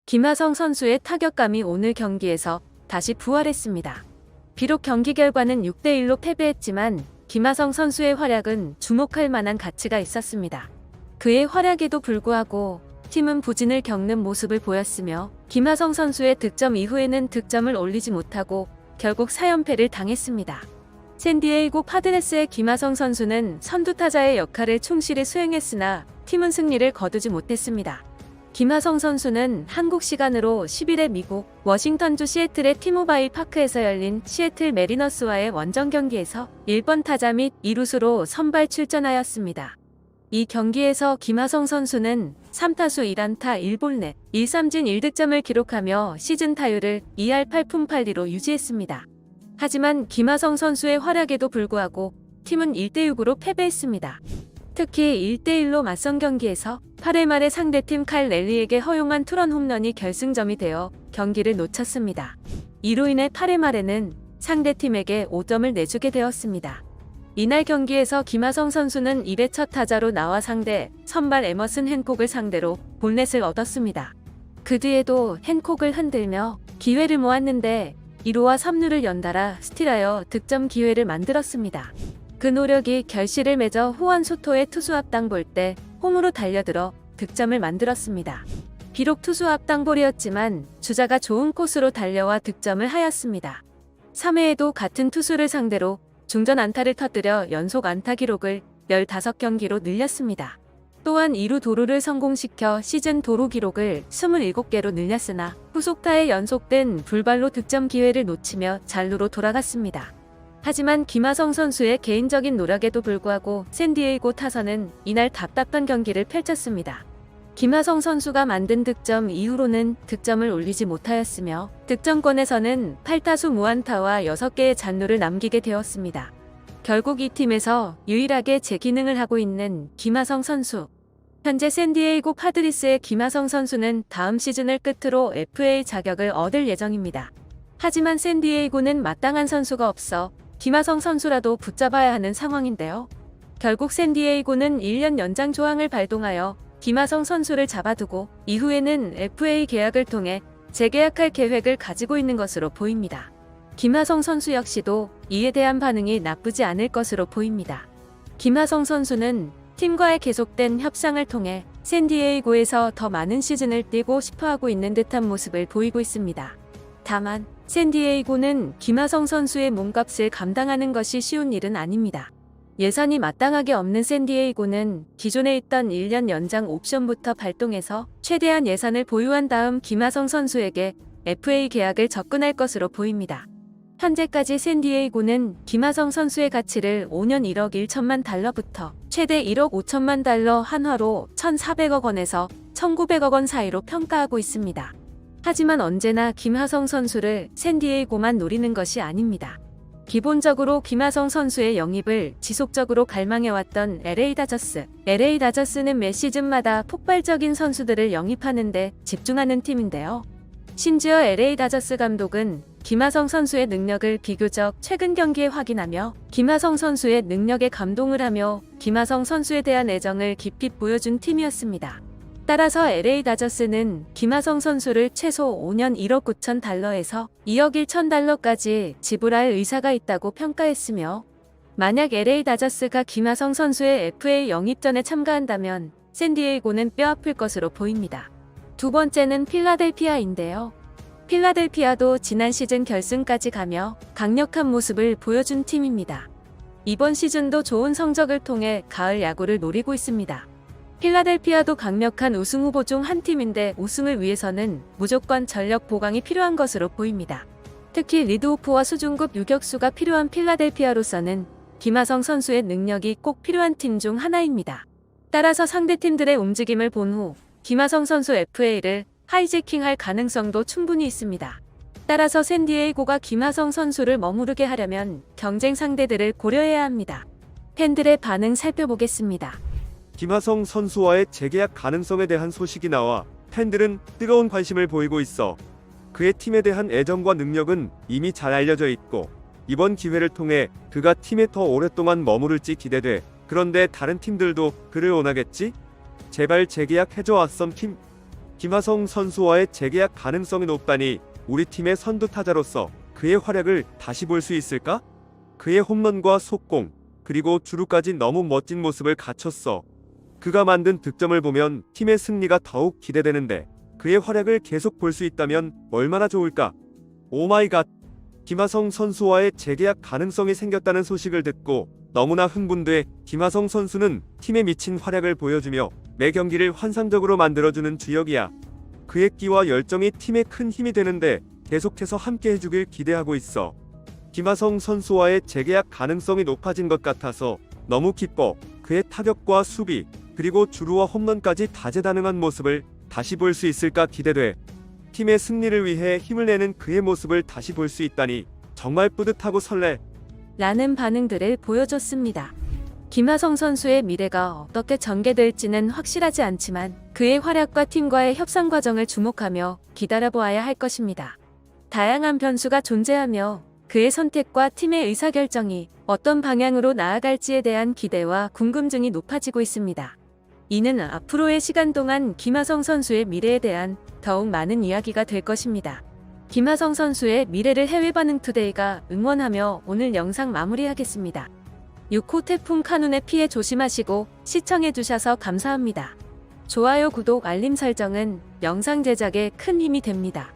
김하성 선수의 타격감이 오늘 경기에서 다시 부활했습니다. 비록 경기 결과는 6대1로 패배했지만 김하성 선수의 활약은 주목할 만한 가치가 있었습니다. 그의 활약에도 불구하고 팀은 부진을 겪는 모습을 보였으며 김하성 선수의 득점 이후에는 득점을 올리지 못하고 결국 4연패를 당했습니다. 샌디에이고 파드레스의 김하성 선수는 선두타자의 역할을 충실히 수행했으나 팀은 승리를 거두지 못했습니다. 김하성 선수는 한국 시간으로 10일에 미국 워싱턴주 시애틀의 티모바일 파크에서 열린 시애틀 메리너스와의 원정 경기에서 1번 타자 및 2루수로 선발 출전하였습니다. 이 경기에서 김하성 선수는 3타수 1안타 1볼넷 1삼진 1득점을 기록하며 시즌 타율을 2할 8푼 8리로 유지했습니다. 하지만 김하성 선수의 활약에도 불구하고 팀은 1대6으로 패배했습니다. 특히 1대1로 맞선 경기에서 8회 말에 상대팀 칼 랠리에게 허용한 투런 홈런이 결승점이 되어 경기를 놓쳤습니다. 이로 인해 8회 말에는 상대팀에게 5점을 내주게 되었습니다. 이날 경기에서 김하성 선수는 2회 첫 타자로 나와 상대 선발 에머슨 핸콕을 상대로 볼넷을 얻었습니다. 그 뒤에도 핸콕을 흔들며 기회를 모았는데 2루와 3루를 연달아 스틸하여 득점 기회를 만들었습니다. 그 노력이 결실을 맺어 후안 소토의 투수 앞땅볼 때 홈으로 달려들어 득점을 만들었습니다. 비록 투수 앞땅볼이었지만 주자가 좋은 코스로 달려와 득점을 하였습니다. 3회에도 같은 투수를 상대로 중전 안타를 터뜨려 연속 안타 기록을 15경기로 늘렸습니다. 또한 2루 도루를 성공시켜 시즌 도루 기록을 27개로 늘렸으나 후속타에 연속된 불발로 득점 기회를 놓치며 잔루로 돌아갔습니다. 하지만 김하성 선수의 개인적인 노력에도 불구하고 샌디에이고 타선은 이날 답답한 경기를 펼쳤습니다. 김하성 선수가 만든 득점 이후로는 득점을 올리지 못하였으며 득점권에서는 8타수 무안타와 6개의 잔루를 남기게 되었습니다. 결국 이 팀에서 유일하게 제 기능을 하고 있는 김하성 선수. 현재 샌디에이고 파드리스의 김하성 선수는 다음 시즌을 끝으로 FA 자격을 얻을 예정입니다. 하지만 샌디에이고는 마땅한 선수가 없어 김하성 선수라도 붙잡아야 하는 상황인데요. 결국 샌디에이고는 1년 연장 조항을 발동하여 김하성 선수를 잡아두고 이후에는 FA 계약을 통해 재계약할 계획을 가지고 있는 것으로 보입니다. 김하성 선수 역시도 이에 대한 반응이 나쁘지 않을 것으로 보입니다. 김하성 선수는 팀과의 계속된 협상을 통해 샌디에이고에서 더 많은 시즌을 뛰고 싶어하고 있는 듯한 모습을 보이고 있습니다. 다만 샌디에이고는 김하성 선수의 몸값을 감당하는 것이 쉬운 일은 아닙니다. 예산이 마땅하게 없는 샌디에이고는 기존에 있던 1년 연장 옵션부터 발동해서 최대한 예산을 보유한 다음 김하성 선수에게 FA 계약을 접근할 것으로 보입니다. 현재까지 샌디에이고는 김하성 선수의 가치를 5년 1억 1천만 달러부터 최대 1억 5천만 달러 한화로 1,400억 원에서 1,900억 원 사이로 평가하고 있습니다. 하지만 언제나 김하성 선수를 샌디에이고만 노리는 것이 아닙니다. 기본적으로 김하성 선수의 영입을 지속적으로 갈망해왔던 LA 다저스는 매 시즌마다 폭발적인 선수들을 영입하는 데 집중하는 팀인데요. 심지어 LA 다저스 감독은 김하성 선수의 능력을 비교적 최근 경기에 확인하며 김하성 선수의 능력에 감동을 하며 김하성 선수에 대한 애정을 깊이 보여준 팀이었습니다. 따라서 LA 다저스는 김하성 선수를 최소 5년 1억 9천 달러에서 2억 1천 달러까지 지불할 의사가 있다고 평가했으며 만약 LA 다저스가 김하성 선수의 FA 영입전에 참가한다면 샌디에이고는 뼈아플 것으로 보입니다. 두 번째는 필라델피아인데요. 필라델피아도 지난 시즌 결승까지 가며 강력한 모습을 보여준 팀입니다. 이번 시즌도 좋은 성적을 통해 가을 야구를 노리고 있습니다. 필라델피아도 강력한 우승 후보 중 한 팀인데 우승을 위해서는 무조건 전력 보강이 필요한 것으로 보입니다. 특히 리드오프와 수준급 유격수가 필요한 필라델피아로서는 김하성 선수의 능력이 꼭 필요한 팀 중 하나입니다. 따라서 상대팀들의 움직임을 본 후 김하성 선수 FA를 하이제킹할 가능성도 충분히 있습니다. 따라서 샌디에이고가 김하성 선수를 머무르게 하려면 경쟁 상대들을 고려해야 합니다. 팬들의 반응 살펴보겠습니다. 김하성 선수와의 재계약 가능성에 대한 소식이 나와 팬들은 뜨거운 관심을 보이고 있어 그의 팀에 대한 애정과 능력은 이미 잘 알려져 있고 이번 기회를 통해 그가 팀에 더 오랫동안 머무를지 기대돼. 그런데 다른 팀들도 그를 원하겠지? 제발 재계약해줘 왓썸 팀. 김하성 선수와의 재계약 가능성이 높다니 우리 팀의 선두 타자로서 그의 활약을 다시 볼 수 있을까? 그의 홈런과 속공, 그리고 주루까지 너무 멋진 모습을 갖췄어. 그가 만든 득점을 보면 팀의 승리가 더욱 기대되는데 그의 활약을 계속 볼 수 있다면 얼마나 좋을까? 오마이갓! 김하성 선수와의 재계약 가능성이 생겼다는 소식을 듣고 너무나 흥분돼. 김하성 선수는 팀에 미친 활약을 보여주며 매 경기를 환상적으로 만들어주는 주역이야. 그의 끼와 열정이 팀에 큰 힘이 되는데 계속해서 함께 해주길 기대하고 있어. 김하성 선수와의 재계약 가능성이 높아진 것 같아서 너무 기뻐. 그의 타격과 수비, 그리고 주루와 홈런까지 다재다능한 모습을 다시 볼 수 있을까 기대돼. 팀의 승리를 위해 힘을 내는 그의 모습을 다시 볼 수 있다니 정말 뿌듯하고 설레. 라는 반응들을 보여줬습니다. 김하성 선수의 미래가 어떻게 전개될지는 확실하지 않지만 그의 활약과 팀과의 협상 과정을 주목하며 기다려보아야 할 것입니다. 다양한 변수가 존재하며 그의 선택과 팀의 의사결정이 어떤 방향으로 나아갈지에 대한 기대와 궁금증이 높아지고 있습니다. 이는 앞으로의 시간 동안 김하성 선수의 미래에 대한 더욱 많은 이야기가 될 것입니다. 김하성 선수의 미래를 해외반응투데이가 응원하며 오늘 영상 마무리하겠습니다. 6호 태풍 카눈의 피해 조심하시고 시청해주셔서 감사합니다. 좋아요, 구독, 알림 설정은 영상 제작에 큰 힘이 됩니다.